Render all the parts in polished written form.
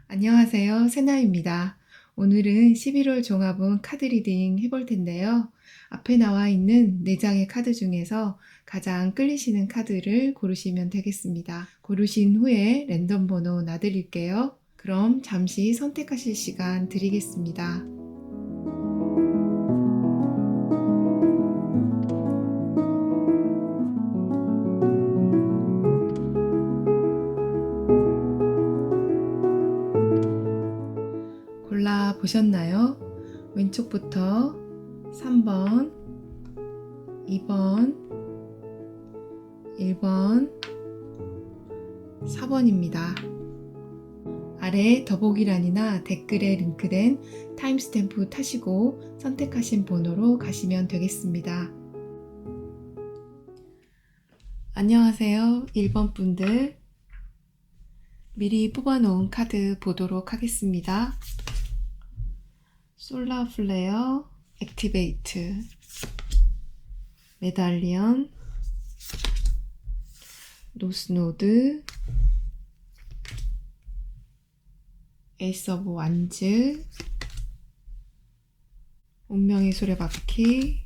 안녕하세요. 세나입니다. 오늘은 11월 종합운 카드 리딩 해볼 텐데요. 앞에 나와 있는 4장의 카드 중에서 가장 끌리시는 카드를 고르시면 되겠습니다. 고르신 후에 랜덤 번호 놔드릴게요. 그럼 잠시 선택하실 시간 드리겠습니다. 골라 보셨나요? 왼쪽부터 3번, 2번, 1번, 4번입니다. 아래 더보기란이나 댓글에 링크된 타임스탬프 타시고 선택하신 번호로 가시면 되겠습니다. 안녕하세요. 1번 분들. 미리 뽑아놓은 카드 보도록 하겠습니다. 솔라 플레어, 액티베이트, 메달리언, 노스노드, 에이스 오브 완즈, 운명의 수레바퀴,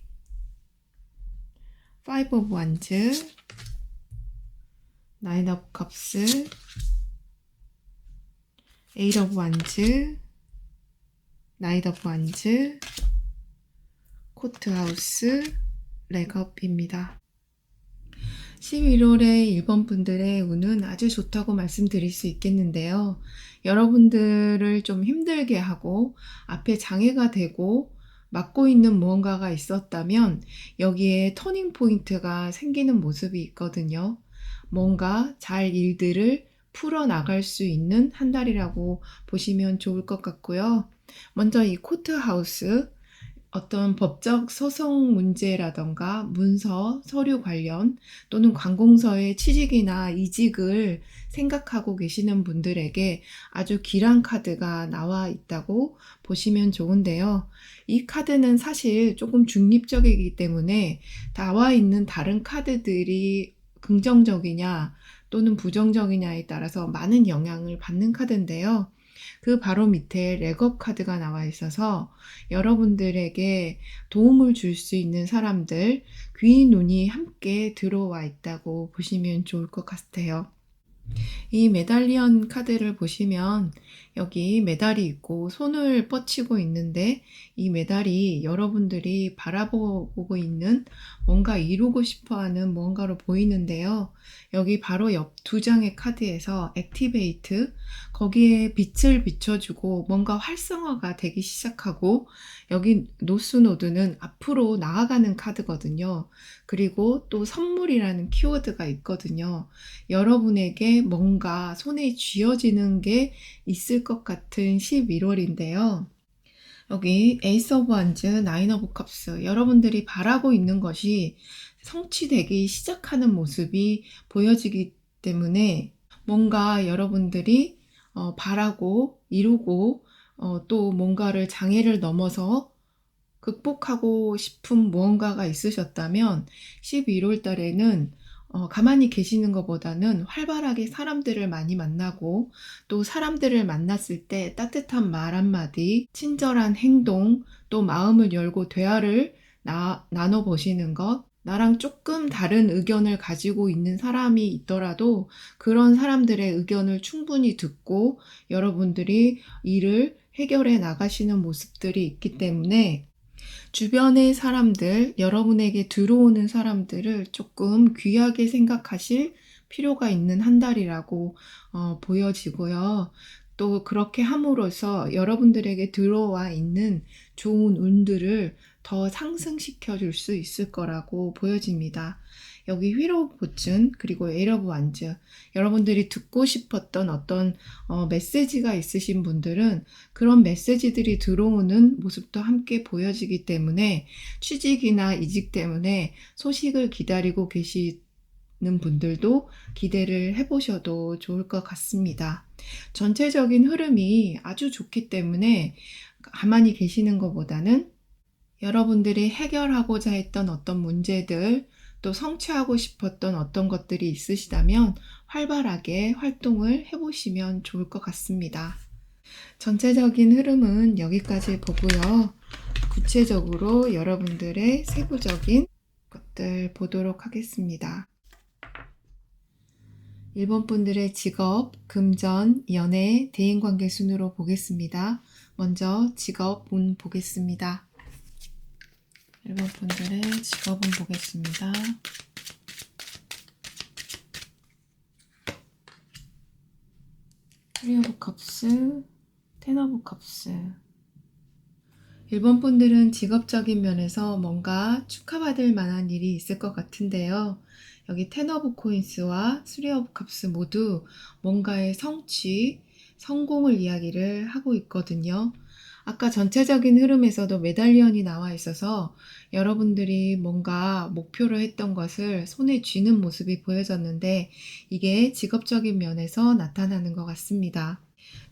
파이브 오브 완즈, 나인 오브 컵스, 에잇 오브 완즈, 나이트 오브 완즈, 코트하우스, 렉업입니다. 11월에 1번 분들의 운은 아주 좋다고 말씀드릴 수 있겠는데요. 여러분들을 좀 힘들게 하고 앞에 장애가 되고 막고 있는 무언가가 있었다면 여기에 터닝 포인트가 생기는 모습이 있거든요. 뭔가 잘 일들을 풀어나갈 수 있는 한 달이라고 보시면 좋을 것 같고요. 먼저 이 코트하우스, 어떤 법적 소송 문제라던가 문서, 서류 관련 또는 관공서의 취직이나 이직을 생각하고 계시는 분들에게 아주 귀한 카드가 나와 있다고 보시면 좋은데요. 이 카드는 사실 조금 중립적이기 때문에 나와 있는 다른 카드들이 긍정적이냐 또는 부정적이냐에 따라서 많은 영향을 받는 카드인데요. 그 바로 밑에 렉업 카드가 나와 있어서 여러분들에게 도움을 줄 수 있는 사람들, 귀인 눈이 함께 들어와 있다고 보시면 좋을 것 같아요. 이 메달리언 카드를 보시면 여기 메달이 있고 손을 뻗치고 있는데 이 메달이 여러분들이 바라보고 있는 뭔가 이루고 싶어하는 뭔가로 보이는데요. 여기 바로 옆 2장의 카드에서 액티베이트, 거기에 빛을 비춰주고 뭔가 활성화가 되기 시작하고 여기 노스노드는 앞으로 나아가는 카드거든요. 그리고 또 선물이라는 키워드가 있거든요. 여러분에게 뭔가 손에 쥐어지는 게 있을 것 같은 11월인데요. 여기 에이스 오브 완즈, 나인 오브 컵스, 여러분들이 바라고 있는 것이 성취되기 시작하는 모습이 보여지기 때문에 뭔가 여러분들이 바라고 이루고 또 뭔가를 장애를 넘어서 극복하고 싶은 무언가가 있으셨다면 11월 달에는 가만히 계시는 것보다는 활발하게 사람들을 많이 만나고 또 사람들을 만났을 때 따뜻한 말 한마디, 친절한 행동, 또 마음을 열고 대화를 나눠보시는 것, 나랑 조금 다른 의견을 가지고 있는 사람이 있더라도 그런 사람들의 의견을 충분히 듣고 여러분들이 일을 해결해 나가시는 모습들이 있기 때문에 주변의 사람들, 여러분에게 들어오는 사람들을 조금 귀하게 생각하실 필요가 있는 한 달이라고 보여지고요. 또 그렇게 함으로써 여러분들에게 들어와 있는 좋은 운들을 더 상승시켜 줄 수 있을 거라고 보여집니다. 여기 휠 오브 포춘 그리고 에잇 오브 완즈, 여러분들이 듣고 싶었던 어떤 메시지가 있으신 분들은 그런 메시지들이 들어오는 모습도 함께 보여지기 때문에 취직이나 이직 때문에 소식을 기다리고 계시는 분들도 기대를 해보셔도 좋을 것 같습니다. 전체적인 흐름이 아주 좋기 때문에 가만히 계시는 것보다는 여러분들이 해결하고자 했던 어떤 문제들, 또 성취하고 싶었던 어떤 것들이 있으시다면 활발하게 활동을 해보시면 좋을 것 같습니다. 전체적인 흐름은 여기까지 보고요. 구체적으로 여러분들의 세부적인 것들 보도록 하겠습니다. 1번 분들의 직업, 금전, 연애, 대인관계 순으로 보겠습니다. 먼저 직업 운 보겠습니다. 1번 분들의 직업은 보겠습니다. 쓰리 오브 컵스, 텐 오브 컵스. 1번 분들은 직업적인 면에서 뭔가 축하받을 만한 일이 있을 것 같은데요. 여기 텐 오브 코인스와 쓰리 오브 컵스 모두 뭔가의 성취, 성공을 이야기를 하고 있거든요. 아까 전체적인 흐름에서도 메달리언이 나와 있어서 여러분들이 뭔가 목표로 했던 것을 손에 쥐는 모습이 보여졌는데 이게 직업적인 면에서 나타나는 것 같습니다.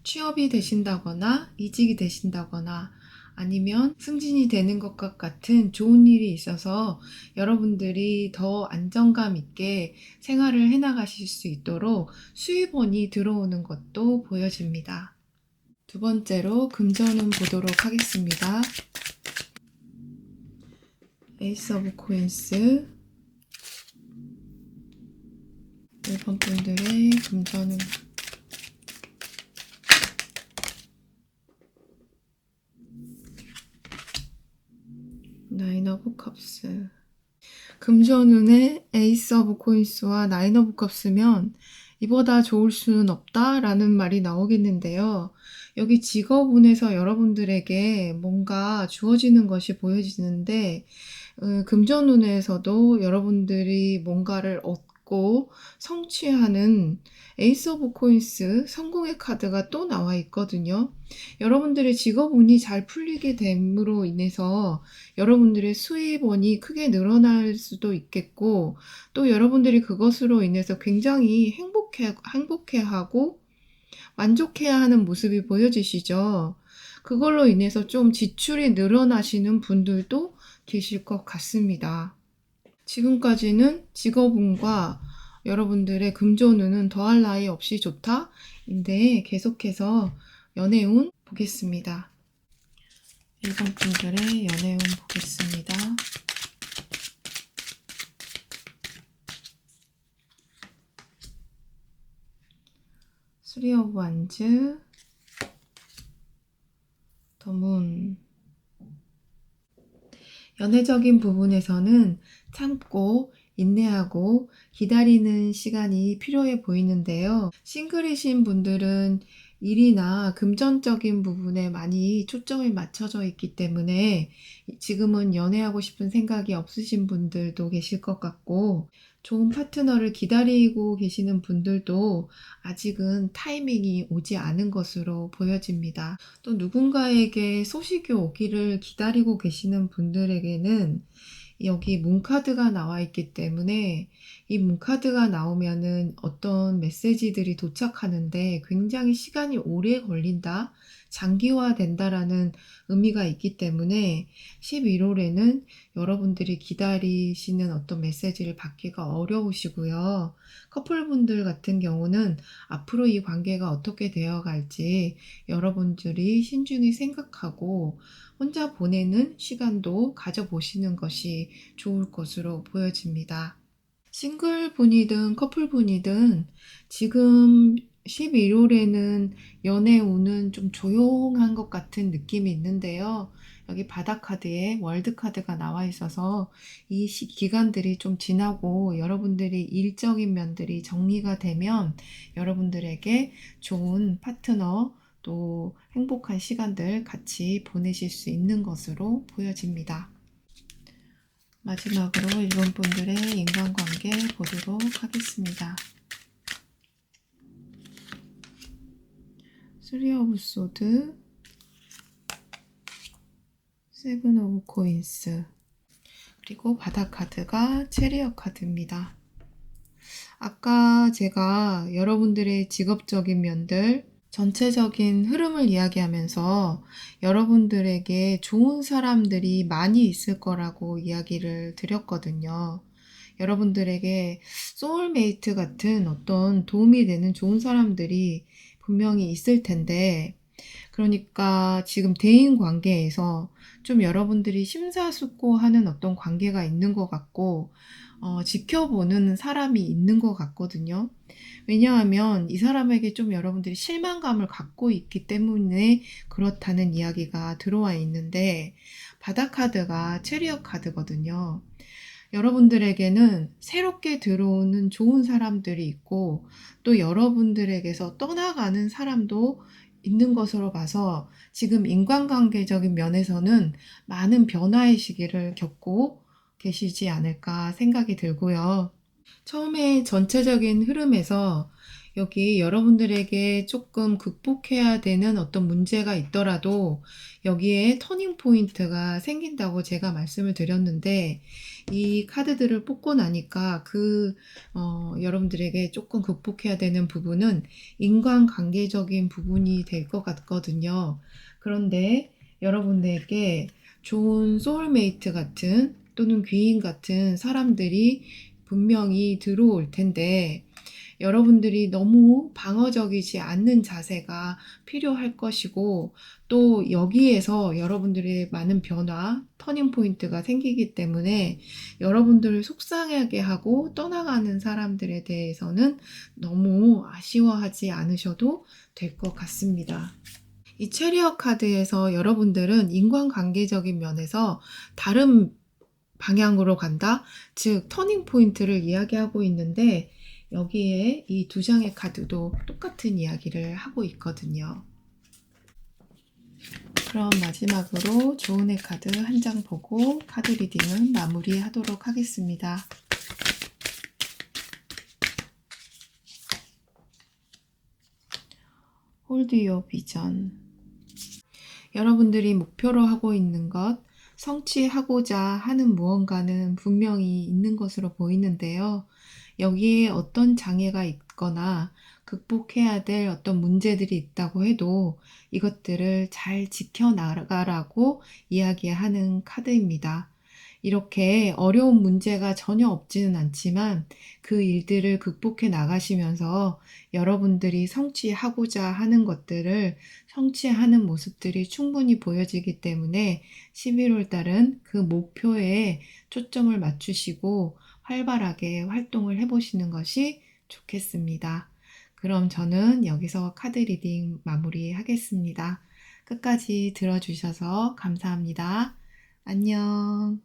취업이 되신다거나 이직이 되신다거나 아니면 승진이 되는 것과 같은 좋은 일이 있어서 여러분들이 더 안정감 있게 생활을 해나가실 수 있도록 수입원이 들어오는 것도 보여집니다. 두 번째로 금전운 보도록 하겠습니다. 에이스 오브 코인스, 1번 분들의 금전운, 나인 오브 컵스. 금전운의 에이스 오브 코인스와 나인 오브 컵스면 이보다 좋을 수는 없다라는 말이 나오겠는데요. 여기 직업운에서 여러분들에게 뭔가 주어지는 것이 보여지는데 금전운에서도 여러분들이 뭔가를 얻고 성취하는 에이스 오브 코인스 성공의 카드가 또 나와 있거든요. 여러분들의 직업운이 잘 풀리게 됨으로 인해서 여러분들의 수입원이 크게 늘어날 수도 있겠고 또 여러분들이 그것으로 인해서 굉장히 행복해하고 만족해야 하는 모습이 보여지시죠. 그걸로 인해서 좀 지출이 늘어나시는 분들도 계실 것 같습니다. 지금까지는 직업운과 여러분들의 금전운은 더할 나위 없이 좋다인데 계속해서 연애운 보겠습니다. 1번 분들의 연애운 보겠습니다. 쓰리 오브 완즈, 더 문. 연애적인 부분에서는 참고 인내하고 기다리는 시간이 필요해 보이는데요. 싱글이신 분들은 일이나 금전적인 부분에 많이 초점이 맞춰져 있기 때문에 지금은 연애하고 싶은 생각이 없으신 분들도 계실 것 같고 좋은 파트너를 기다리고 계시는 분들도 아직은 타이밍이 오지 않은 것으로 보여집니다. 또 누군가에게 소식이 오기를 기다리고 계시는 분들에게는 여기 문카드가 나와 있기 때문에 이 문카드가 나오면은 어떤 메시지들이 도착하는데 굉장히 시간이 오래 걸린다, 장기화된다라는 의미가 있기 때문에 11월에는 여러분들이 기다리시는 어떤 메시지를 받기가 어려우시고요. 커플분들 같은 경우는 앞으로 이 관계가 어떻게 되어갈지 여러분들이 신중히 생각하고 혼자 보내는 시간도 가져보시는 것이 좋을 것으로 보여집니다. 싱글분이든 커플분이든 지금 11월에는 연애운은 좀 조용한 것 같은 느낌이 있는데요. 여기 바닥카드에 월드카드가 나와 있어서 이 기간들이 좀 지나고 여러분들이 일적인 면들이 정리가 되면 여러분들에게 좋은 파트너 또 행복한 시간들 같이 보내실 수 있는 것으로 보여집니다. 마지막으로 1번 분들의 인간관계 보도록 하겠습니다. 쓰리 오브 소드, 세븐 오브 코인스, 그리고 바닥 카드가 체리엇 카드입니다. 아까 제가 여러분들의 직업적인 면들, 전체적인 흐름을 이야기하면서 여러분들에게 좋은 사람들이 많이 있을 거라고 이야기를 드렸거든요. 여러분들에게 소울메이트 같은 어떤 도움이 되는 좋은 사람들이 분명히 있을 텐데 그러니까 지금 대인 관계에서 좀 여러분들이 심사숙고하는 어떤 관계가 있는 것 같고, 지켜보는 사람이 있는 것 같거든요. 왜냐하면 이 사람에게 좀 여러분들이 실망감을 갖고 있기 때문에 그렇다는 이야기가 들어와 있는데, 바다 카드가 체리엇 카드거든요. 여러분들에게는 새롭게 들어오는 좋은 사람들이 있고, 또 여러분들에게서 떠나가는 사람도 있는 것으로 봐서 지금 인간관계적인 면에서는 많은 변화의 시기를 겪고 계시지 않을까 생각이 들고요. 처음에 전체적인 흐름에서 여기 여러분들에게 조금 극복해야 되는 어떤 문제가 있더라도 여기에 터닝 포인트가 생긴다고 제가 말씀을 드렸는데, 이 카드들을 뽑고 나니까 여러분들에게 조금 극복해야 되는 부분은 인간관계적인 부분이 될 것 같거든요. 그런데 여러분들에게 좋은 소울메이트 같은 또는 귀인 같은 사람들이 분명히 들어올 텐데, 여러분들이 너무 방어적이지 않는 자세가 필요할 것이고, 또 여기에서 여러분들의 많은 변화, 터닝 포인트가 생기기 때문에 여러분들을 속상하게 하고 떠나가는 사람들에 대해서는 너무 아쉬워하지 않으셔도 될 것 같습니다. 이 체리엇 카드에서 여러분들은 인간관계적인 면에서 다른 방향으로 간다? 즉 터닝 포인트를 이야기하고 있는데, 여기에 이 두 장의 카드도 똑같은 이야기를 하고 있거든요. 그럼 마지막으로 조은의 카드 한 장 보고 카드 리딩은 마무리하도록 하겠습니다. 홀드 유어 비전. 여러분들이 목표로 하고 있는 것, 성취하고자 하는 무언가는 분명히 있는 것으로 보이는데요. 여기에 어떤 장애가 있거나 극복해야 될 어떤 문제들이 있다고 해도 이것들을 잘 지켜나가라고 이야기하는 카드입니다. 이렇게 어려운 문제가 전혀 없지는 않지만 그 일들을 극복해 나가시면서 여러분들이 성취하고자 하는 것들을 성취하는 모습들이 충분히 보여지기 때문에 11월 달은 그 목표에 초점을 맞추시고 활발하게 활동을 해보시는 것이 좋겠습니다. 그럼 저는 여기서 카드 리딩 마무리하겠습니다. 끝까지 들어주셔서 감사합니다. 안녕.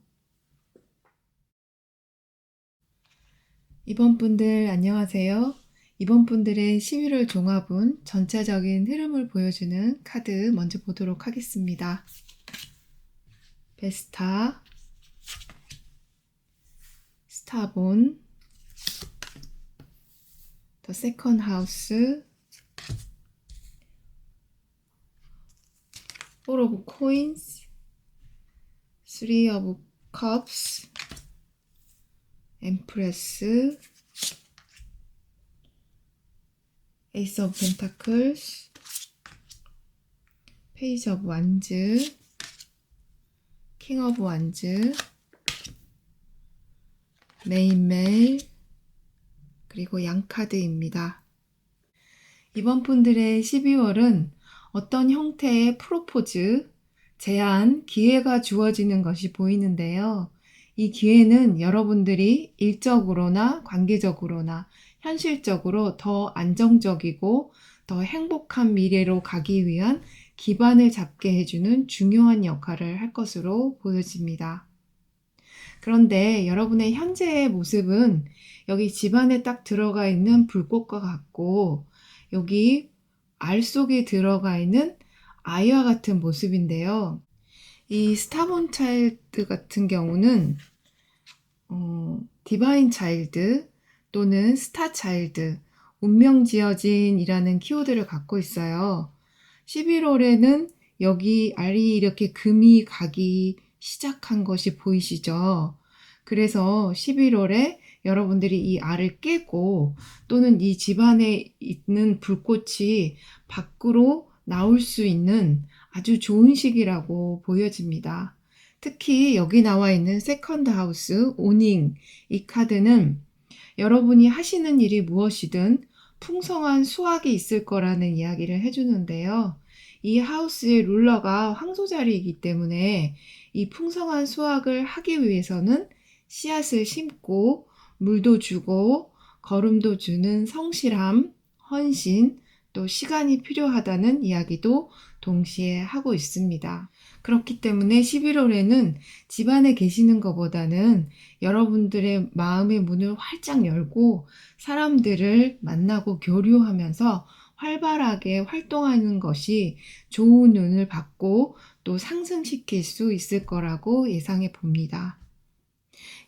이번 분들 안녕하세요. 이번 분들의 11월 종합은 전체적인 흐름을 보여주는 카드 먼저 보도록 하겠습니다. 베스타, 스타본, 더 세컨드 하우스, Four of Coins, Three of Cups, Empress, Ace of Pentacles, Page of Wands, King of Wands, 메인메일, 그리고 양카드입니다. 이번 분들의 12월은 어떤 형태의 프로포즈, 제안, 기회가 주어지는 것이 보이는데요. 이 기회는 여러분들이 일적으로나 관계적으로나 현실적으로 더 안정적이고 더 행복한 미래로 가기 위한 기반을 잡게 해주는 중요한 역할을 할 것으로 보여집니다. 그런데 여러분의 현재의 모습은 여기 집안에 딱 들어가 있는 불꽃과 같고, 여기 알 속에 들어가 있는 아이와 같은 모습인데요. 이 스타본 차일드 같은 경우는 디바인 차일드 또는 스타 차일드, 운명지어진이라는 키워드를 갖고 있어요. 11월에는 여기 알이 이렇게 금이 가기 시작한 것이 보이시죠? 그래서 11월에 여러분들이 이 알을 깨고 또는 이 집안에 있는 불꽃이 밖으로 나올 수 있는 아주 좋은 시기라고 보여집니다. 특히 여기 나와 있는 세컨드 하우스, 오닝, 이 카드는 여러분이 하시는 일이 무엇이든 풍성한 수확이 있을 거라는 이야기를 해주는데요. 이 하우스의 룰러가 황소자리이기 때문에 이 풍성한 수확을 하기 위해서는 씨앗을 심고 물도 주고 거름도 주는 성실함, 헌신, 또 시간이 필요하다는 이야기도 동시에 하고 있습니다. 그렇기 때문에 11월에는 집안에 계시는 것보다는 여러분들의 마음의 문을 활짝 열고 사람들을 만나고 교류하면서 활발하게 활동하는 것이 좋은 운을 받고 또 상승시킬 수 있을 거라고 예상해 봅니다.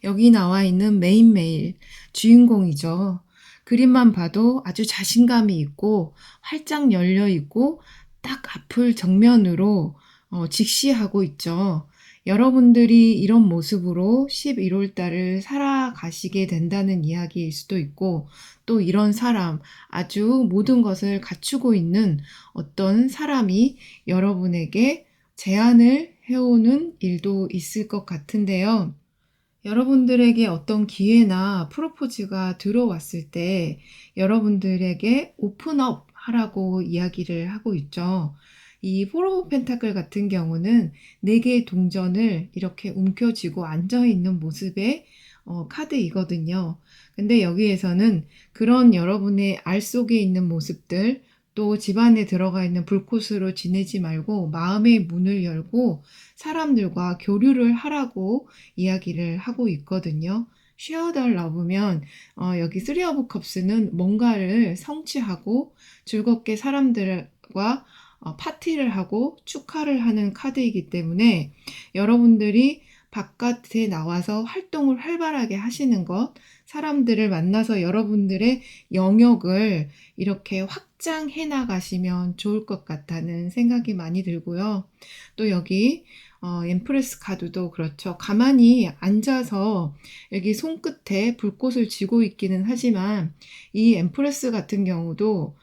여기 나와 있는 메인메일, 주인공이죠. 그림만 봐도 아주 자신감이 있고 활짝 열려 있고 딱 앞을 정면으로 직시하고 있죠. 여러분들이 이런 모습으로 11월 달을 살아가시게 된다는 이야기일 수도 있고, 또 이런 사람, 아주 모든 것을 갖추고 있는 어떤 사람이 여러분에게 제안을 해오는 일도 있을 것 같은데요. 여러분들에게 어떤 기회나 프로포즈가 들어왔을 때 여러분들에게 오픈업 하라고 이야기를 하고 있죠. 이 포 오브 펜타클 같은 경우는 4개의 동전을 이렇게 움켜쥐고 앉아있는 모습의 카드이거든요. 근데 여기에서는 그런 여러분의 알 속에 있는 모습들, 또 집안에 들어가 있는 불꽃으로 지내지 말고 마음의 문을 열고 사람들과 교류를 하라고 이야기를 하고 있거든요. Share the Love면 여기 Three of Cups는 뭔가를 성취하고 즐겁게 사람들과 파티를 하고 축하를 하는 카드이기 때문에 여러분들이 바깥에 나와서 활동을 활발하게 하시는 것, 사람들을 만나서 여러분들의 영역을 이렇게 확장해 나가시면 좋을 것 같다는 생각이 많이 들고요. 또 여기 엠프레스 카드도 그렇죠. 가만히 앉아서 여기 손끝에 불꽃을 쥐고 있기는 하지만 이 엠프레스 같은 경우도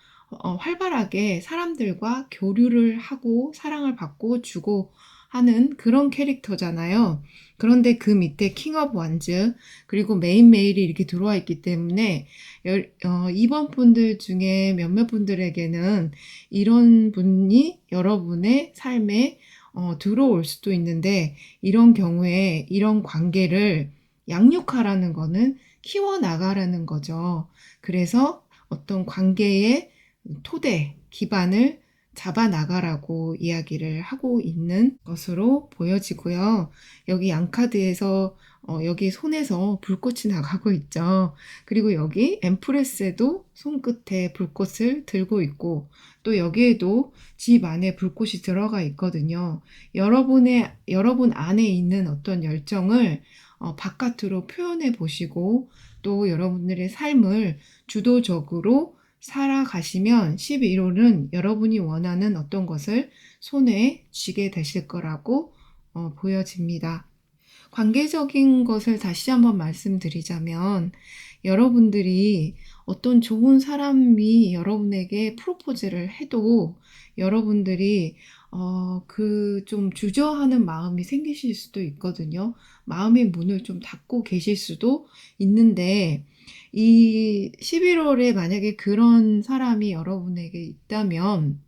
활발하게 사람들과 교류를 하고 사랑을 받고 주고 하는 그런 캐릭터잖아요. 그런데 그 밑에 킹 오브 완즈 그리고 메인 메일이 이렇게 들어와 있기 때문에 이번 분들 중에 몇몇 분들에게는 이런 분이 여러분의 삶에 들어올 수도 있는데 이런 경우에 이런 관계를 양육하라는 거는 키워나가라는 거죠. 그래서 어떤 관계의 토대, 기반을 잡아나가라고 이야기를 하고 있는 것으로 보여지고요. 여기 양카드에서 여기 손에서 불꽃이 나가고 있죠. 그리고 여기 엠프레스에도 손끝에 불꽃을 들고 있고 또 여기에도 집 안에 불꽃이 들어가 있거든요. 여러분 안에 있는 어떤 열정을 바깥으로 표현해 보시고 또 여러분들의 삶을 주도적으로 살아가시면 11호는 여러분이 원하는 어떤 것을 손에 쥐게 되실 거라고 보여집니다. 관계적인 것을 다시 한번 말씀드리자면 여러분들이 어떤 좋은 사람이 여러분에게 프로포즈를 해도 여러분들이 그 좀 주저하는 마음이 생기실 수도 있거든요. 마음의 문을 좀 닫고 계실 수도 있는데 이 11월에 만약에 그런 사람이 여러분에게 있다면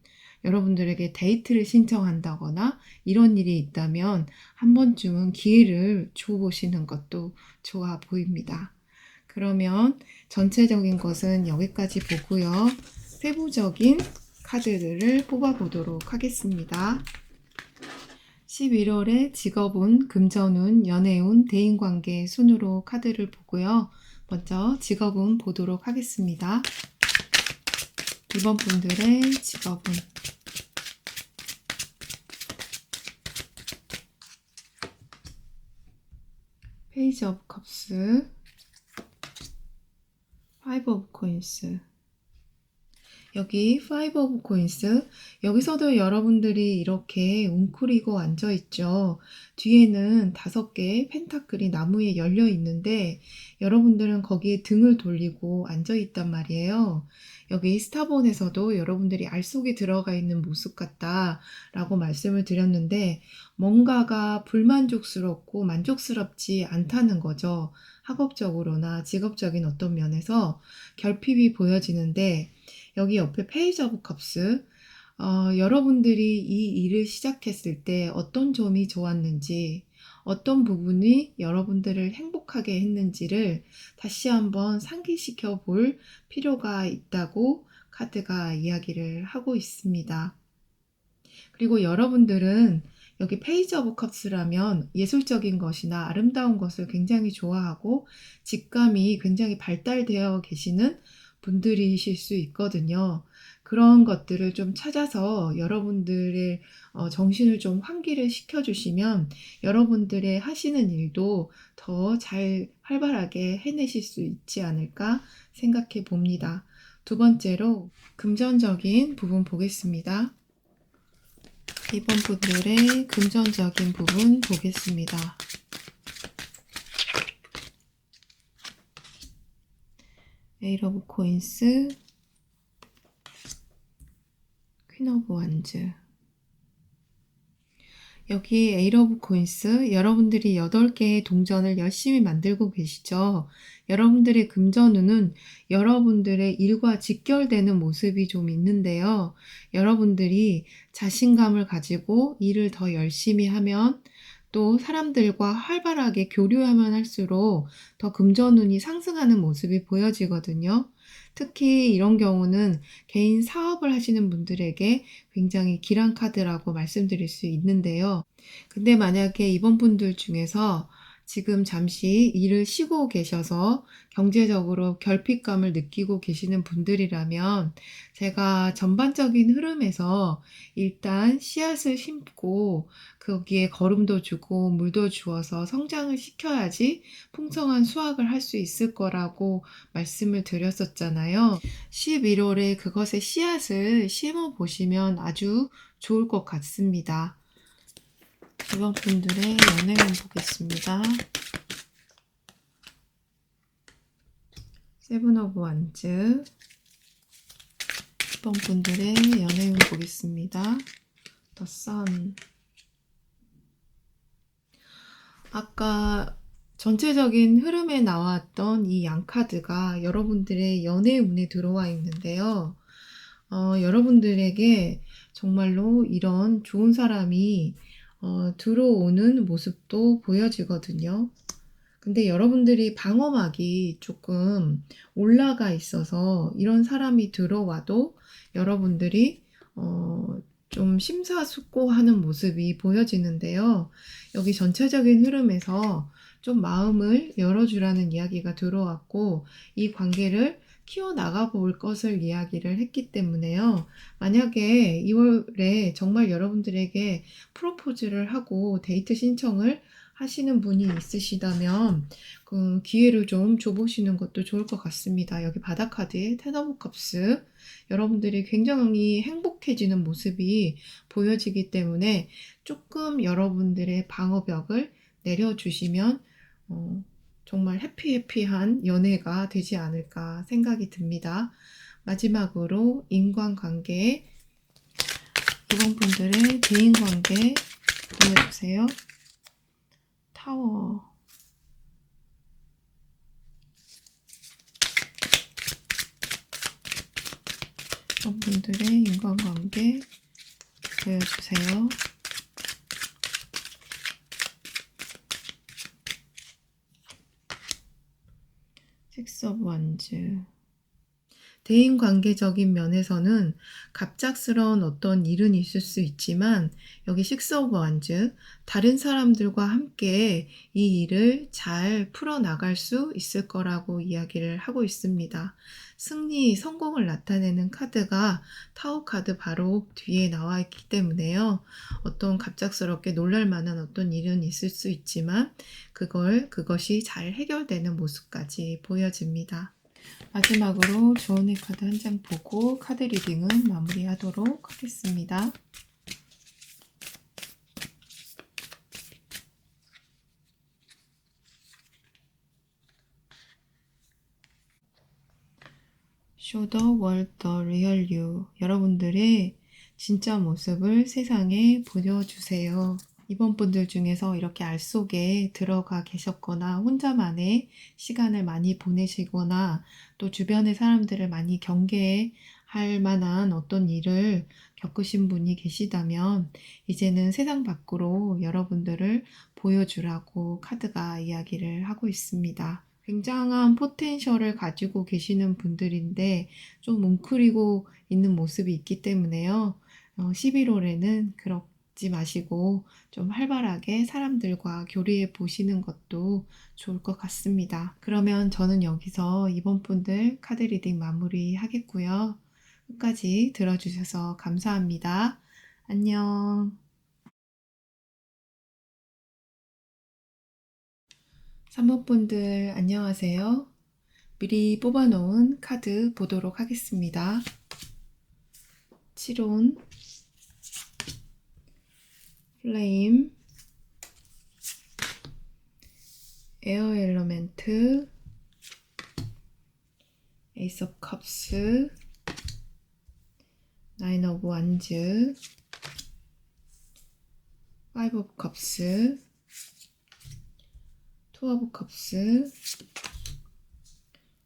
여러분들에게 데이트를 신청한다거나 이런 일이 있다면 한 번쯤은 기회를 줘보시는 것도 좋아 보입니다. 그러면 전체적인 것은 여기까지 보고요. 세부적인 카드들을 뽑아보도록 하겠습니다. 11월의 직업운, 금전운, 연애운, 대인관계 순으로 카드를 보고요. 먼저 직업운 보도록 하겠습니다. 이번 분들의 직업운. 페이지 오브 컵스, 파이브 오브 코인스. 여기 파이브 오브 코인스, 여기서도 여러분들이 이렇게 웅크리고 앉아있죠. 뒤에는 5개의 펜타클이 나무에 열려 있는데 여러분들은 거기에 등을 돌리고 앉아있단 말이에요. 여기 스타본에서도 여러분들이 알 속에 들어가 있는 모습 같다 라고 말씀을 드렸는데 뭔가가 불만족스럽고 만족스럽지 않다는 거죠. 학업적으로나 직업적인 어떤 면에서 결핍이 보여지는데 여기 옆에 페이지 오브 컵스, 여러분들이 이 일을 시작했을 때 어떤 점이 좋았는지, 어떤 부분이 여러분들을 행복하게 했는지를 다시 한번 상기시켜 볼 필요가 있다고 카드가 이야기를 하고 있습니다. 그리고 여러분들은 여기 페이지 오브 컵스라면 예술적인 것이나 아름다운 것을 굉장히 좋아하고 직감이 굉장히 발달되어 계시는 분들이실 수 있거든요. 그런 것들을 좀 찾아서 여러분들의 정신을 좀 환기를 시켜주시면 여러분들의 하시는 일도 더 잘 활발하게 해내실 수 있지 않을까 생각해 봅니다. 두 번째로 금전적인 부분 보겠습니다. 이번 분들의 금전적인 부분 보겠습니다. 에잇 오브 코인스, 퀸 오브 완즈. 여기 에잇 오브 코인스, 여러분들이 8개의 동전을 열심히 만들고 계시죠. 여러분들의 금전운은 여러분들의 일과 직결되는 모습이 좀 있는데요. 여러분들이 자신감을 가지고 일을 더 열심히 하면 또 사람들과 활발하게 교류하면 할수록 더 금전운이 상승하는 모습이 보여지거든요. 특히 이런 경우는 개인 사업을 하시는 분들에게 굉장히 길한 카드라고 말씀드릴 수 있는데요. 근데 만약에 이번 분들 중에서 지금 잠시 일을 쉬고 계셔서 경제적으로 결핍감을 느끼고 계시는 분들이라면 제가 전반적인 흐름에서 일단 씨앗을 심고 거기에 거름도 주고 물도 주어서 성장을 시켜야지 풍성한 수확을 할 수 있을 거라고 말씀을 드렸었잖아요. 11월에 그것의 씨앗을 심어 보시면 아주 좋을 것 같습니다. 이번 분들의 연애운 보겠습니다. 세븐 오브 완즈. 이번 분들의 연애운 보겠습니다. 더 선. 아까 전체적인 흐름에 나왔던 이 양카드가 여러분들의 연애운에 들어와 있는데요. 여러분들에게 정말로 이런 좋은 사람이 들어오는 모습도 보여지거든요. 근데 여러분들이 방어막이 조금 올라가 있어서 이런 사람이 들어와도 여러분들이 좀 심사숙고하는 모습이 보여지는데요. 여기 전체적인 흐름에서 좀 마음을 열어주라는 이야기가 들어왔고 이 관계를 키워나가 볼 것을 이야기를 했기 때문에요. 만약에 2월에 정말 여러분들에게 프로포즈를 하고 데이트 신청을 하시는 분이 있으시다면 그 기회를 좀 줘보시는 것도 좋을 것 같습니다. 여기 바다카드의 텐 오브 컵스, 여러분들이 굉장히 행복해지는 모습이 보여지기 때문에 조금 여러분들의 방어벽을 내려주시면 정말 해피해피한 연애가 되지 않을까 생각이 듭니다. 마지막으로 인간관계, 이번 분들의 대인관계 보여주세요. 타워. 이번 분들의 인간관계 보여주세요. 식스 오브 완즈. 대인관계적인 면에서는 갑작스러운 어떤 일은 있을 수 있지만 여기 식스 오브 완즈, 다른 사람들과 함께 이 일을 잘 풀어나갈 수 있을 거라고 이야기를 하고 있습니다. 승리, 성공을 나타내는 카드가 타워 카드 바로 뒤에 나와 있기 때문에요. 어떤 갑작스럽게 놀랄 만한 어떤 일은 있을 수 있지만 그것이 잘 해결되는 모습까지 보여집니다. 마지막으로 조언의 카드 한 장 보고 카드 리딩은 마무리하도록 하겠습니다. Show the world the real you. 여러분들의 진짜 모습을 세상에 보여주세요. 이번 분들 중에서 이렇게 알 속에 들어가 계셨거나 혼자만의 시간을 많이 보내시거나 또 주변의 사람들을 많이 경계해 할 만한 어떤 일을 겪으신 분이 계시다면 이제는 세상 밖으로 여러분들을 보여주라고 카드가 이야기를 하고 있습니다. 굉장한 포텐셜을 가지고 계시는 분들인데 좀 뭉클이고 있는 모습이 있기 때문에요. 11월에는 그러지 마시고 좀 활발하게 사람들과 교류해 보시는 것도 좋을 것 같습니다. 그러면 저는 여기서 이번 분들 카드 리딩 마무리 하겠고요. 끝까지 들어주셔서 감사합니다. 안녕. 3번 분들 안녕하세요. 미리 뽑아놓은 카드 보도록 하겠습니다. 치론, 플레임, 에어 엘러멘트, 에이스 오브 컵스, 나인 오브 완즈, 파이브 오브 컵스, 투 오브 컵스,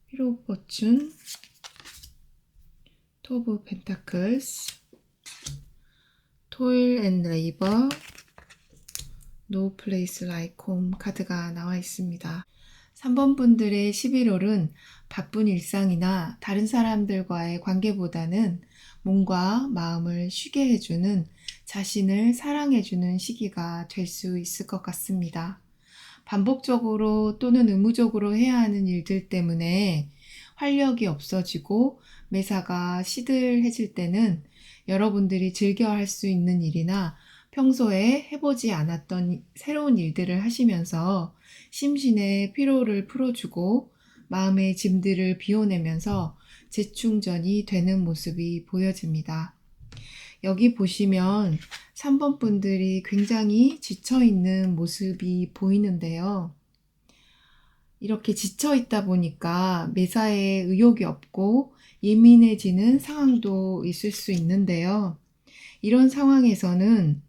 휘로 오브 포춘, 투 오브 펜타클스, 토일 앤 레이버, No Place Like Home 카드가 나와 있습니다. 3번 분들의 11월은 바쁜 일상이나 다른 사람들과의 관계보다는 몸과 마음을 쉬게 해주는 자신을 사랑해주는 시기가 될 수 있을 것 같습니다. 반복적으로 또는 의무적으로 해야 하는 일들 때문에 활력이 없어지고 매사가 시들해질 때는 여러분들이 즐겨 할 수 있는 일이나 평소에 해보지 않았던 새로운 일들을 하시면서 심신의 피로를 풀어주고 마음의 짐들을 비워내면서 재충전이 되는 모습이 보여집니다. 여기 보시면 3번 분들이 굉장히 지쳐있는 모습이 보이는데요. 이렇게 지쳐있다 보니까 매사에 의욕이 없고 예민해지는 상황도 있을 수 있는데요. 이런 상황에서는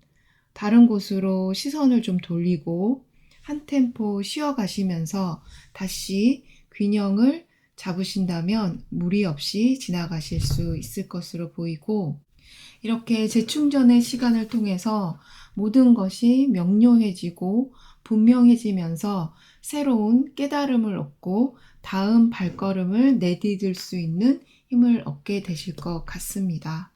다른 곳으로 시선을 좀 돌리고 한 템포 쉬어가시면서 다시 균형을 잡으신다면 무리 없이 지나가실 수 있을 것으로 보이고, 이렇게 재충전의 시간을 통해서 모든 것이 명료해지고 분명해지면서 새로운 깨달음을 얻고 다음 발걸음을 내디딜 수 있는 힘을 얻게 되실 것 같습니다.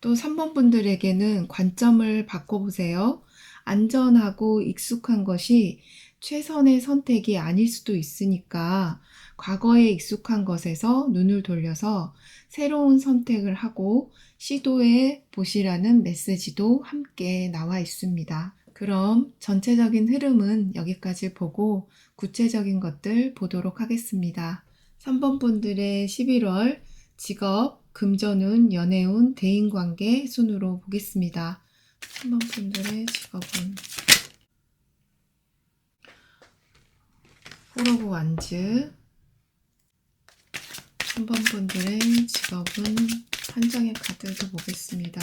또 3번 분들에게는 관점을 바꿔보세요. 안전하고 익숙한 것이 최선의 선택이 아닐 수도 있으니까 과거에 익숙한 것에서 눈을 돌려서 새로운 선택을 하고 시도해 보시라는 메시지도 함께 나와 있습니다. 그럼 전체적인 흐름은 여기까지 보고 구체적인 것들 보도록 하겠습니다. 3번 분들의 11월 직업, 금전운, 연애운, 대인관계 순으로 보겠습니다. 3번 분들의 직업은 폴 오브 완즈, 3번 분들의 직업은 한 장의 카드도 보겠습니다.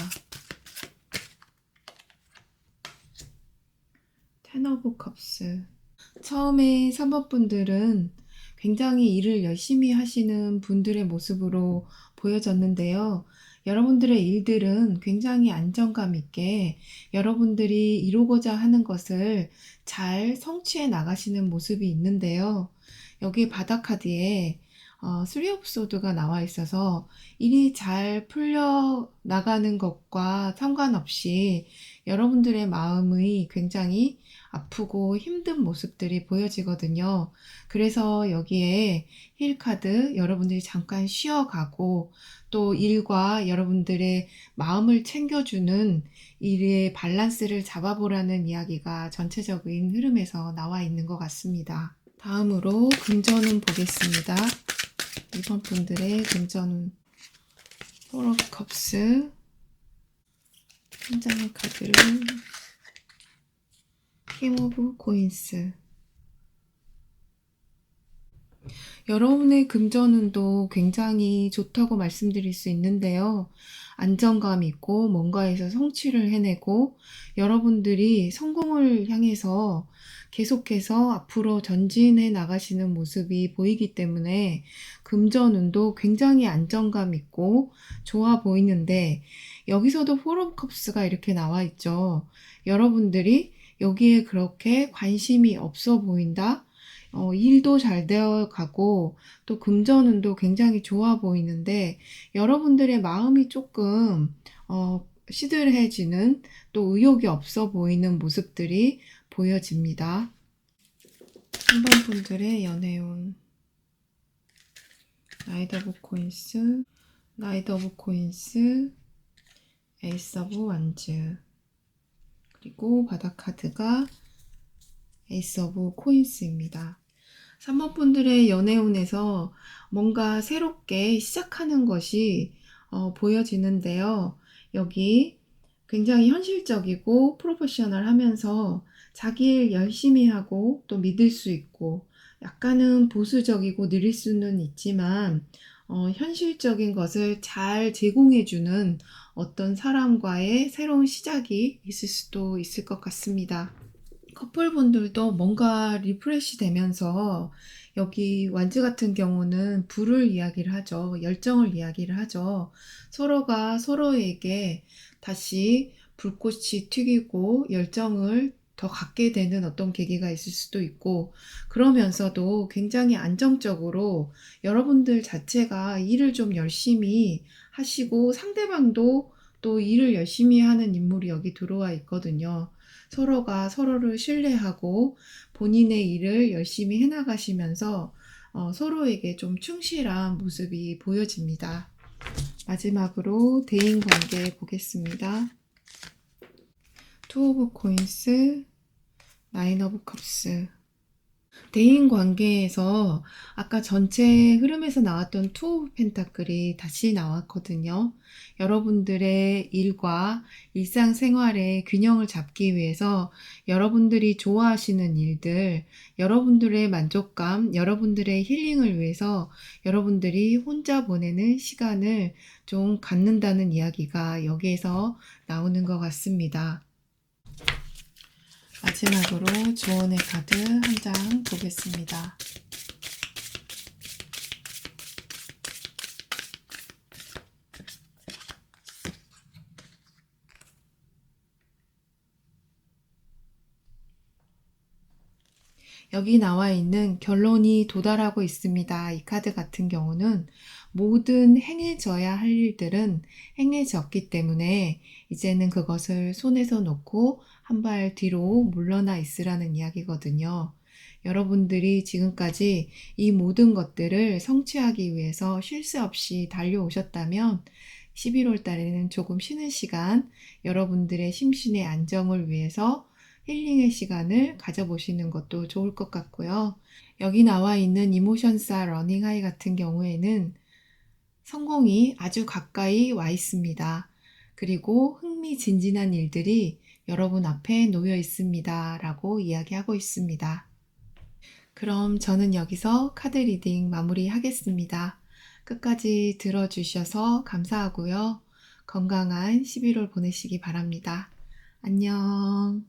텐 오브 컵스. 처음에 3번 분들은 굉장히 일을 열심히 하시는 분들의 모습으로 보여졌는데요. 여러분들의 일들은 굉장히 안정감 있게 여러분들이 이루고자 하는 것을 잘 성취해 나가시는 모습이 있는데요. 여기 바닥 카드에 쓰리 오브 소드가 나와 있어서 일이 잘 풀려 나가는 것과 상관없이 여러분들의 마음이 굉장히 아프고 힘든 모습들이 보여지거든요. 그래서 여기에 힐 카드, 여러분들이 잠깐 쉬어가고 또 일과 여러분들의 마음을 챙겨주는 일의 밸런스를 잡아보라는 이야기가 전체적인 흐름에서 나와 있는 것 같습니다. 다음으로 금전운 보겠습니다. 이번 분들의 금전운 폴 오브 컵스, 한 장의 카드를 킹 오브 코인스. 여러분의 금전운도 굉장히 좋다고 말씀드릴 수 있는데요. 안정감 있고 뭔가에서 성취를 해내고 여러분들이 성공을 향해서 계속해서 앞으로 전진해 나가시는 모습이 보이기 때문에 금전운도 굉장히 안정감 있고 좋아 보이는데 여기서도 포럼컵스가 이렇게 나와 있죠. 여러분들이 여기에 그렇게 관심이 없어 보인다? 일도 잘 되어 가고 또 금전운도 굉장히 좋아 보이는데 여러분들의 마음이 조금 시들해지는 또 의욕이 없어 보이는 모습들이 보여집니다. 3번 분들의 연애운 나이트 오브 코인스, 나이트 오브 코인스, 에이스 오브 완즈 그리고 바닥 카드가 에이스 오브 코인스입니다. 3번 분들의 연애운에서 뭔가 새롭게 시작하는 것이 보여지는데요. 여기 굉장히 현실적이고 프로페셔널 하면서 자기 일 열심히 하고 또 믿을 수 있고 약간은 보수적이고 느릴 수는 있지만 현실적인 것을 잘 제공해주는 어떤 사람과의 새로운 시작이 있을 수도 있을 것 같습니다. 커플분들도 뭔가 리프레시 되면서 여기 완즈 같은 경우는 불을 이야기를 하죠. 열정을 이야기를 하죠. 서로가 서로에게 다시 불꽃이 튀기고 열정을 더 갖게 되는 어떤 계기가 있을 수도 있고 그러면서도 굉장히 안정적으로 여러분들 자체가 일을 좀 열심히 하시고 상대방도 또 일을 열심히 하는 인물이 여기 들어와 있거든요. 서로가 서로를 신뢰하고 본인의 일을 열심히 해나가시면서 서로에게 좀 충실한 모습이 보여집니다. 마지막으로 대인 관계 보겠습니다. 투 오브 코인스, 나인 오브 컵스. 대인 관계에서 아까 전체 흐름에서 나왔던 투 오브 펜타클이 다시 나왔거든요. 여러분들의 일과 일상생활의 균형을 잡기 위해서 여러분들이 좋아하시는 일들, 여러분들의 만족감, 여러분들의 힐링을 위해서 여러분들이 혼자 보내는 시간을 좀 갖는다는 이야기가 여기에서 나오는 것 같습니다. 마지막으로 조언의 카드 한 장 보겠습니다. 여기 나와 있는 결론이 도달하고 있습니다. 이 카드 같은 경우는 모든 행해져야 할 일들은 행해졌기 때문에 이제는 그것을 손에서 놓고 한 발 뒤로 물러나 있으라는 이야기거든요. 여러분들이 지금까지 이 모든 것들을 성취하기 위해서 쉴 새 없이 달려오셨다면 11월 달에는 조금 쉬는 시간, 여러분들의 심신의 안정을 위해서 힐링의 시간을 가져보시는 것도 좋을 것 같고요. 여기 나와 있는 이모션사 러닝 하이 같은 경우에는 성공이 아주 가까이 와 있습니다. 그리고 흥미진진한 일들이 여러분 앞에 놓여 있습니다. 라고 이야기하고 있습니다. 그럼 저는 여기서 카드 리딩 마무리하겠습니다. 끝까지 들어주셔서 감사하고요. 건강한 11월 보내시기 바랍니다. 안녕.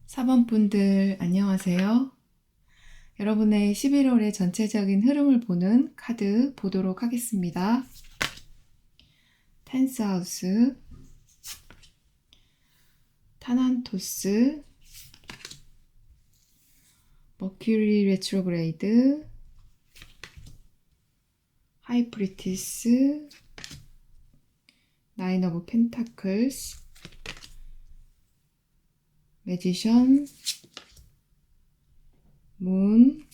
4번 분들 안녕하세요. 여러분의 11월의 전체적인 흐름을 보는 카드 보도록 하겠습니다. 텐스하우스, 타난토스, 머큐리 레트로그레이드, 하이프리티스, 나인 오브 펜타클스, 매지션, 문,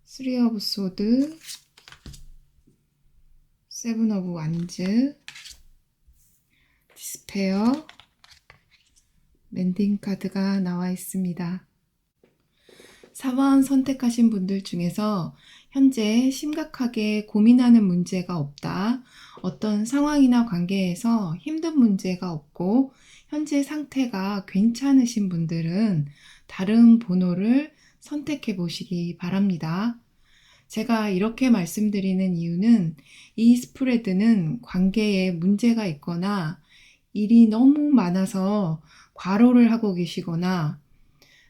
쓰리 오브 소드, 세븐 오브 완즈, 디스페어, 랜딩 카드가 나와 있습니다. 4번 선택하신 분들 중에서 현재 심각하게 고민하는 문제가 없다. 어떤 상황이나 관계에서 힘든 문제가 없고 현재 상태가 괜찮으신 분들은 다른 번호를 선택해 보시기 바랍니다. 제가 이렇게 말씀드리는 이유는 이 스프레드는 관계에 문제가 있거나 일이 너무 많아서 과로를 하고 계시거나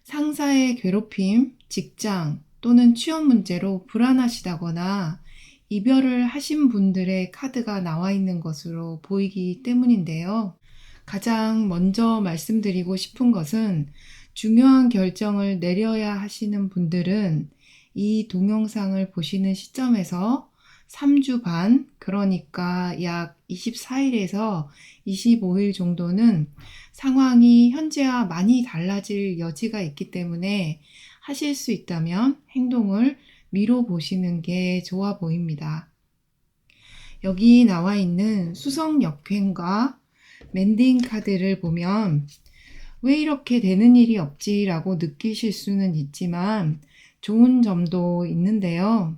상사의 괴롭힘, 직장 또는 취업 문제로 불안하시다거나 이별을 하신 분들의 카드가 나와 있는 것으로 보이기 때문인데요. 가장 먼저 말씀드리고 싶은 것은 중요한 결정을 내려야 하시는 분들은 이 동영상을 보시는 시점에서 3주 반, 그러니까 약 24일에서 25일 정도는 상황이 현재와 많이 달라질 여지가 있기 때문에 하실 수 있다면 행동을 미뤄 보시는 게 좋아 보입니다. 여기 나와 있는 수성 역행과 멘딩 카드를 보면 왜 이렇게 되는 일이 없지라고 느끼실 수는 있지만 좋은 점도 있는데요.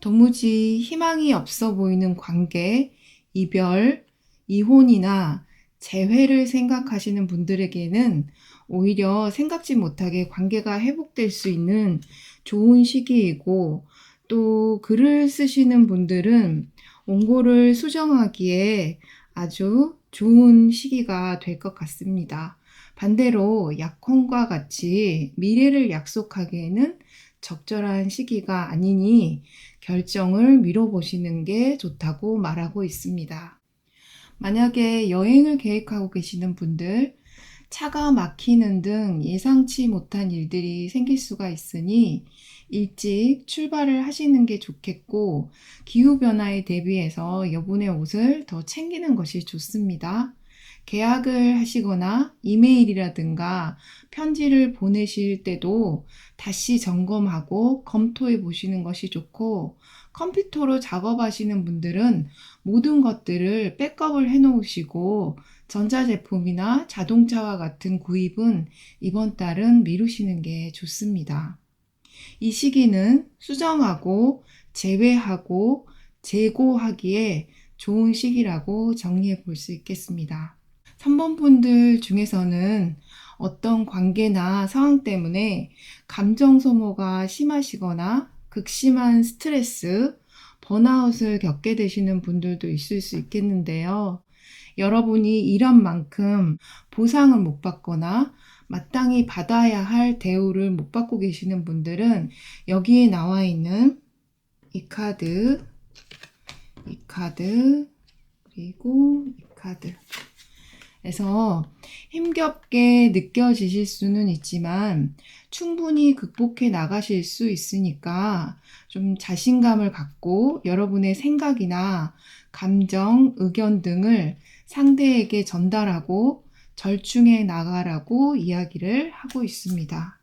도무지 희망이 없어 보이는 관계, 이별, 이혼이나 재회를 생각하시는 분들에게는 오히려 생각지 못하게 관계가 회복될 수 있는 좋은 시기이고, 또 글을 쓰시는 분들은 원고를 수정하기에 아주 좋은 시기가 될 것 같습니다. 반대로 약혼과 같이 미래를 약속하기에는 적절한 시기가 아니니 결정을 미뤄보시는 게 좋다고 말하고 있습니다. 만약에 여행을 계획하고 계시는 분들, 차가 막히는 등 예상치 못한 일들이 생길 수가 있으니 일찍 출발을 하시는 게 좋겠고, 기후변화에 대비해서 여분의 옷을 더 챙기는 것이 좋습니다. 계약을 하시거나 이메일이라든가 편지를 보내실 때도 다시 점검하고 검토해 보시는 것이 좋고, 컴퓨터로 작업하시는 분들은 모든 것들을 백업을 해 놓으시고 전자제품이나 자동차와 같은 구입은 이번 달은 미루시는 게 좋습니다. 이 시기는 수정하고 재회하고 재고하기에 좋은 시기라고 정리해 볼 수 있겠습니다. 3번 분들 중에서는 어떤 관계나 상황 때문에 감정 소모가 심하시거나 극심한 스트레스, 번아웃을 겪게 되시는 분들도 있을 수 있겠는데요. 여러분이 일한 만큼 보상을 못 받거나 마땅히 받아야 할 대우를 못 받고 계시는 분들은 여기에 나와 있는 이 카드, 그리고 이 카드. 그래서 힘겹게 느껴지실 수는 있지만 충분히 극복해 나가실 수 있으니까 좀 자신감을 갖고 여러분의 생각이나 감정, 의견 등을 상대에게 전달하고 절충해 나가라고 이야기를 하고 있습니다.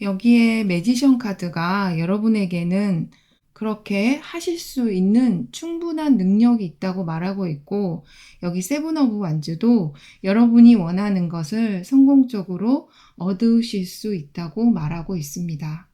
여기에 매지션 카드가 여러분에게는 그렇게 하실 수 있는 충분한 능력이 있다고 말하고 있고, 여기 세븐 오브 완즈도 여러분이 원하는 것을 성공적으로 얻으실 수 있다고 말하고 있습니다.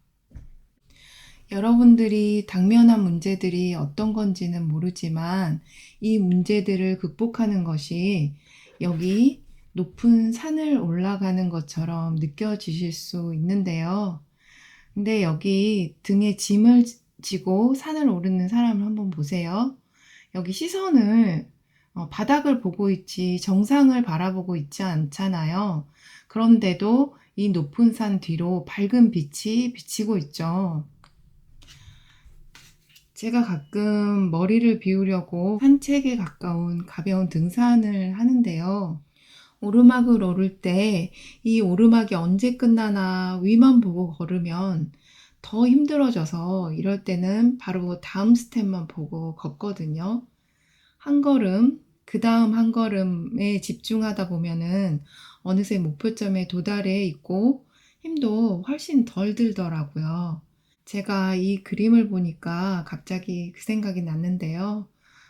여러분들이 당면한 문제들이 어떤 건지는 모르지만 이 문제들을 극복하는 것이 여기 높은 산을 올라가는 것처럼 느껴지실 수 있는데요. 근데 여기 등에 짐을 지고 산을 오르는 사람을 한번 보세요. 여기 시선을 바닥을 보고 있지 정상을 바라보고 있지 않잖아요. 그런데도 이 높은 산 뒤로 밝은 빛이 비치고 있죠. 제가 가끔 머리를 비우려고 산책에 가까운 가벼운 등산을 하는데요. 오르막을 오를 때 이 오르막이 언제 끝나나 위만 보고 걸으면 더 힘들어져서 이럴 때는 바로 다음 스텝만 보고 걷거든요. 한 걸음, 그 다음 한 걸음에 집중하다 보면은 어느새 목표점에 도달해 있고 힘도 훨씬 덜 들더라고요. 제가 이 그림을 보니까 갑자기 그 생각이 났는데요.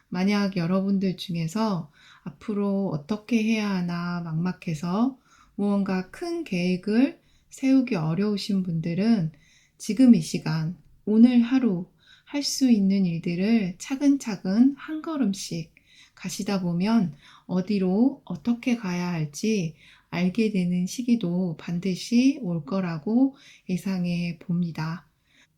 만약 여러분들 중에서 앞으로 어떻게 해야 하나 막막해서 무언가 큰 계획을 세우기 어려우신 분들은 지금 이 시간, 오늘 하루 할 수 있는 일들을 차근차근 한 걸음씩 가시다 보면 어디로 어떻게 가야 할지 알게 되는 시기도 반드시 올 거라고 예상해 봅니다.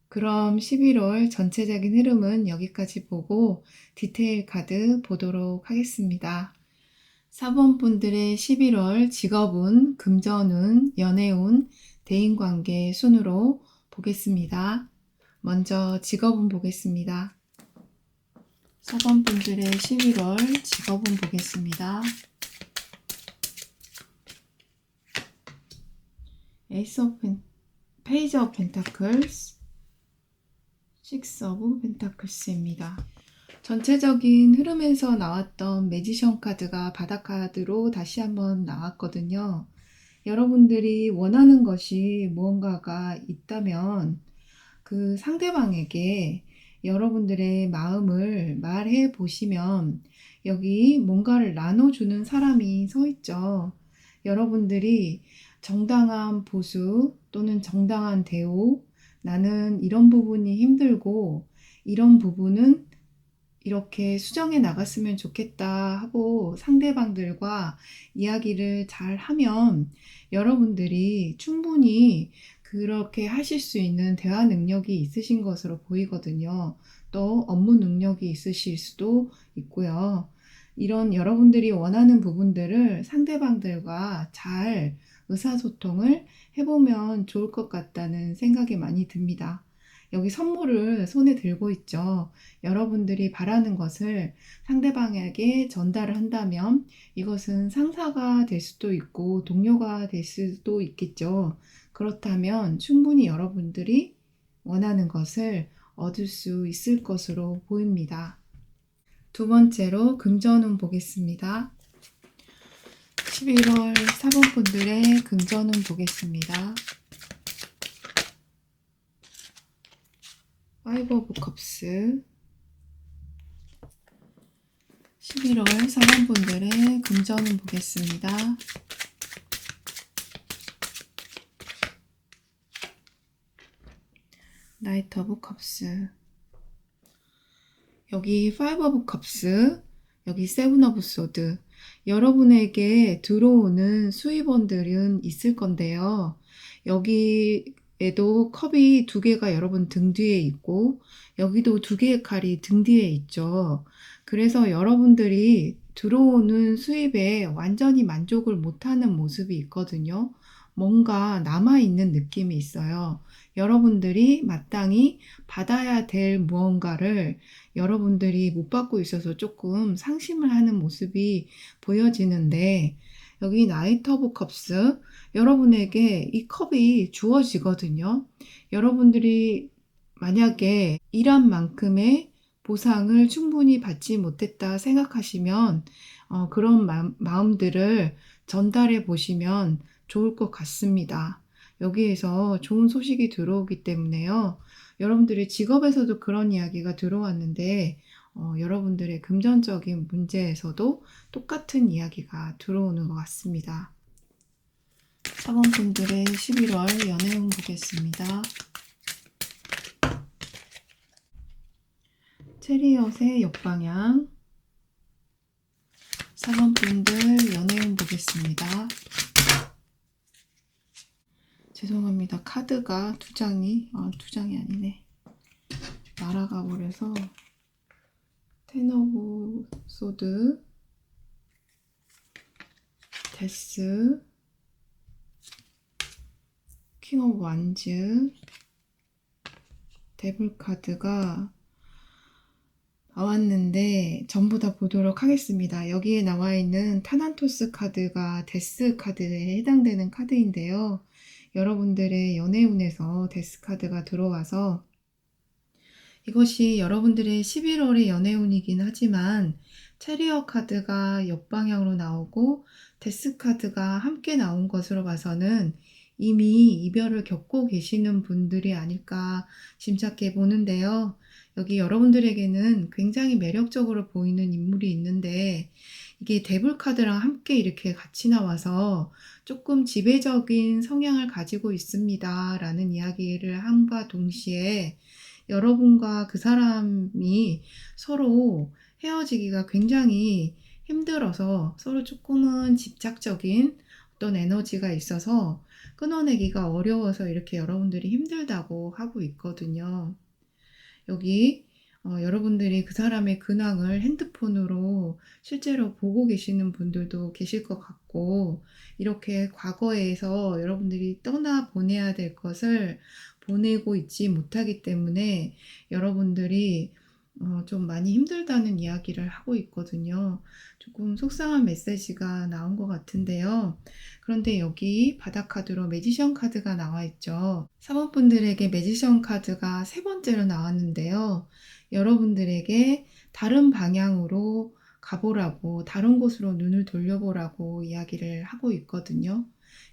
그럼 11월 전체적인 흐름은 여기까지 보고 디테일 카드 보도록 하겠습니다. 4번 분들의 11월 직업운, 금전운, 연애운, 대인관계 순으로 보겠습니다. 먼저 직업운 보겠습니다. 4번 분들의 11월 직업운 보겠습니다. 페이지 오브 펜타클스, 식스 오브 펜타클스입니다. 전체적인 흐름에서 나왔던 매지션 카드가 바닥 카드로 다시 한번 나왔거든요. 여러분들이 원하는 것이 무언가가 있다면 그 상대방에게 여러분들의 마음을 말해 보시면 여기 뭔가를 나눠주는 사람이 서 있죠. 여러분들이 정당한 보수 또는 정당한 대우, 나는 이런 부분이 힘들고 이런 부분은 이렇게 수정해 나갔으면 좋겠다 하고 상대방들과 이야기를 잘 하면 여러분들이 충분히 그렇게 하실 수 있는 대화 능력이 있으신 것으로 보이거든요. 또 업무 능력이 있으실 수도 있고요. 이런 여러분들이 원하는 부분들을 상대방들과 잘 의사소통을 해보면 좋을 것 같다는 생각이 많이 듭니다. 여기 선물을 손에 들고 있죠. 여러분들이 바라는 것을 상대방에게 전달을 한다면 이것은 상사가 될 수도 있고 동료가 될 수도 있겠죠. 그렇다면 충분히 여러분들이 원하는 것을 얻을 수 있을 것으로 보입니다. 두 번째로 금전운 보겠습니다. 11월 4번 분들의 금전운 보겠습니다. 파이브 오브 컵스, 11월 4번 분들의 금전운 보겠습니다. 나이트 오브 컵스, 여기 파이브 오브 컵스, 여기 세븐 오브 소드. 여러분에게 들어오는 수입원들은 있을 건데요. 여기에도 컵이 두 개가 여러분 등 뒤에 있고 여기도 두 개의 칼이 등 뒤에 있죠. 그래서 여러분들이 들어오는 수입에 완전히 만족을 못하는 모습이 있거든요. 뭔가 남아있는 느낌이 있어요. 여러분들이 마땅히 받아야 될 무언가를 여러분들이 못 받고 있어서 조금 상심을 하는 모습이 보여지는데 여기 나이트 오브 컵스, 여러분에게 이 컵이 주어지거든요. 여러분들이 만약에 일한 만큼의 보상을 충분히 받지 못했다 생각하시면 그런 마음들을 전달해 보시면 좋을 것 같습니다. 여기에서 좋은 소식이 들어오기 때문에요. 여러분들의 직업에서도 그런 이야기가 들어왔는데 여러분들의 금전적인 문제에서도 똑같은 이야기가 들어오는 것 같습니다. 4번 분들의 11월 연애운 보겠습니다. 체리엇의 역방향, 4번 분들 연애운 보겠습니다. 죄송합니다. 카드가 두 장이 아니네. 날아가 버려서 텐 오브 소드, 데스, 킹 오브 완즈, 데블 카드가 나왔는데 전부 다 보도록 하겠습니다. 여기에 나와 있는 타난토스 카드가 데스 카드에 해당되는 카드인데요. 여러분들의 연애운에서 데스 카드가 들어와서 이것이 여러분들의 11월의 연애운이긴 하지만 체리어 카드가 역방향으로 나오고 데스 카드가 함께 나온 것으로 봐서는 이미 이별을 겪고 계시는 분들이 아닐까 짐작해 보는데요. 여기 여러분들에게는 굉장히 매력적으로 보이는 인물이 있는데 이게 데블 카드랑 함께 이렇게 같이 나와서 조금 지배적인 성향을 가지고 있습니다. 라는 이야기를 함과 동시에 여러분과 그 사람이 서로 헤어지기가 굉장히 힘들어서 서로 조금은 집착적인 어떤 에너지가 있어서 끊어내기가 어려워서 이렇게 여러분들이 힘들다고 하고 있거든요. 여기 여러분들이 그 사람의 근황을 핸드폰으로 실제로 보고 계시는 분들도 계실 것 같고, 이렇게 과거에서 여러분들이 떠나보내야 될 것을 보내고 있지 못하기 때문에 여러분들이 좀 많이 힘들다는 이야기를 하고 있거든요. 조금 속상한 메시지가 나온 것 같은데요. 그런데 여기 바닥 카드로 매지션 카드가 나와 있죠. 사모분들에게 매지션 카드가 세 번째로 나왔는데요. 여러분들에게 다른 방향으로 가보라고, 다른 곳으로 눈을 돌려보라고 이야기를 하고 있거든요.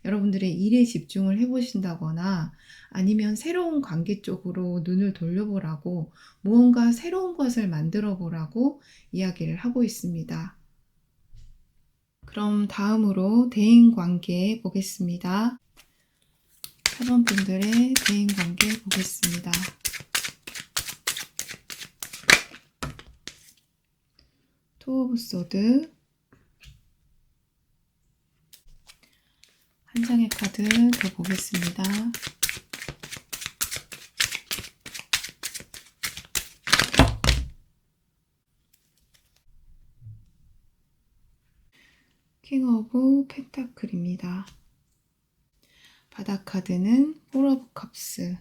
여러분들의 일에 집중을 해보신다거나 아니면 새로운 관계 쪽으로 눈을 돌려보라고, 무언가 새로운 것을 만들어 보라고 이야기를 하고 있습니다. 그럼 다음으로 대인관계 보겠습니다. 4번 분들의 대인관계 보겠습니다. 투 오브 소드, 한 장의 카드 더 보겠습니다. 킹 오브 펜타클입니다. 바닥 카드는 폴 오브 컵스.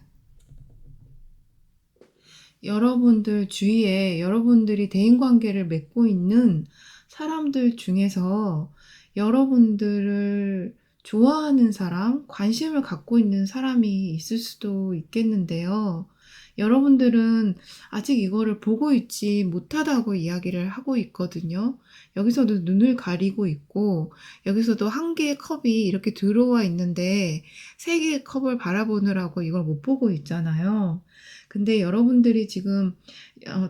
여러분들 주위에 여러분들이 대인관계를 맺고 있는 사람들 중에서 여러분들을 좋아하는 사람, 관심을 갖고 있는 사람이 있을 수도 있겠는데요. 여러분들은 아직 이거를 보고 있지 못하다고 이야기를 하고 있거든요. 여기서도 눈을 가리고 있고, 여기서도 한 개의 컵이 이렇게 들어와 있는데 세 개의 컵을 바라보느라고 이걸 못 보고 있잖아요. 근데 여러분들이 지금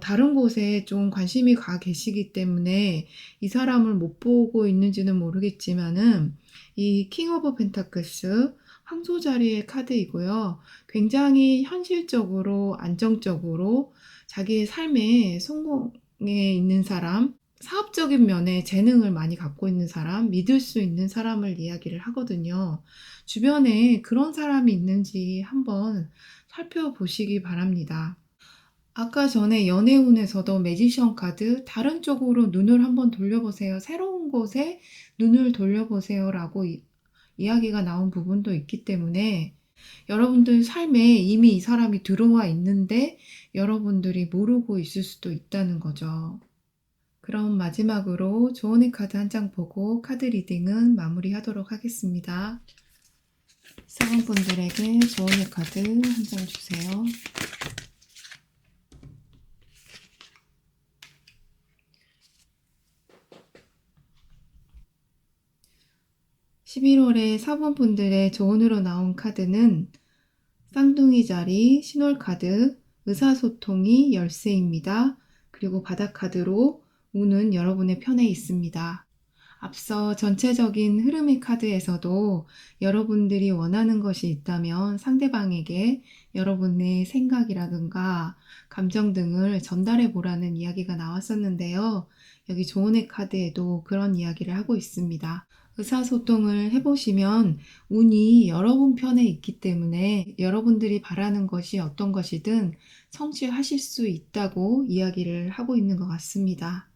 다른 곳에 좀 관심이 가 계시기 때문에 이 사람을 못 보고 있는지는 모르겠지만은, 이 킹 오브 펜타클스 황소자리의 카드이고요. 굉장히 현실적으로 안정적으로 자기의 삶에 성공해 있는 사람, 사업적인 면에 재능을 많이 갖고 있는 사람, 믿을 수 있는 사람을 이야기를 하거든요. 주변에 그런 사람이 있는지 한번 살펴보시기 바랍니다. 아까 전에 연애운에서도 매지션 카드, 다른 쪽으로 눈을 한번 돌려보세요. 새로운 곳에 눈을 돌려보세요. 라고 이야기가 나온 부분도 있기 때문에 여러분들 삶에 이미 이 사람이 들어와 있는데 여러분들이 모르고 있을 수도 있다는 거죠. 그럼 마지막으로 조언의 카드 한 장 보고 카드 리딩은 마무리하도록 하겠습니다. 사원분들에게 조언의 카드 한 장 주세요. (11월에) 사원분들의 조언으로 나온 카드는 쌍둥이 자리, 신월 카드, 의사소통이 열쇠입니다. 그리고 바닥 카드로 운은 여러분의 편에 있습니다. 앞서 전체적인 흐름의 카드에서도 여러분들이 원하는 것이 있다면 상대방에게 여러분의 생각이라든가 감정 등을 전달해 보라는 이야기가 나왔었는데요. 여기 조언의 카드에도 그런 이야기를 하고 있습니다. 의사소통을 해보시면 운이 여러분 편에 있기 때문에 여러분들이 바라는 것이 어떤 것이든 성취하실 수 있다고 이야기를 하고 있는 것 같습니다.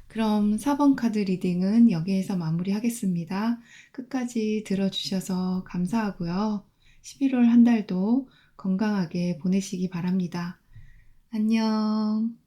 그럼 4번 카드 리딩은 여기에서 마무리하겠습니다. 끝까지 들어주셔서 감사하고요. 11월 한 달도 건강하게 보내시기 바랍니다. 안녕.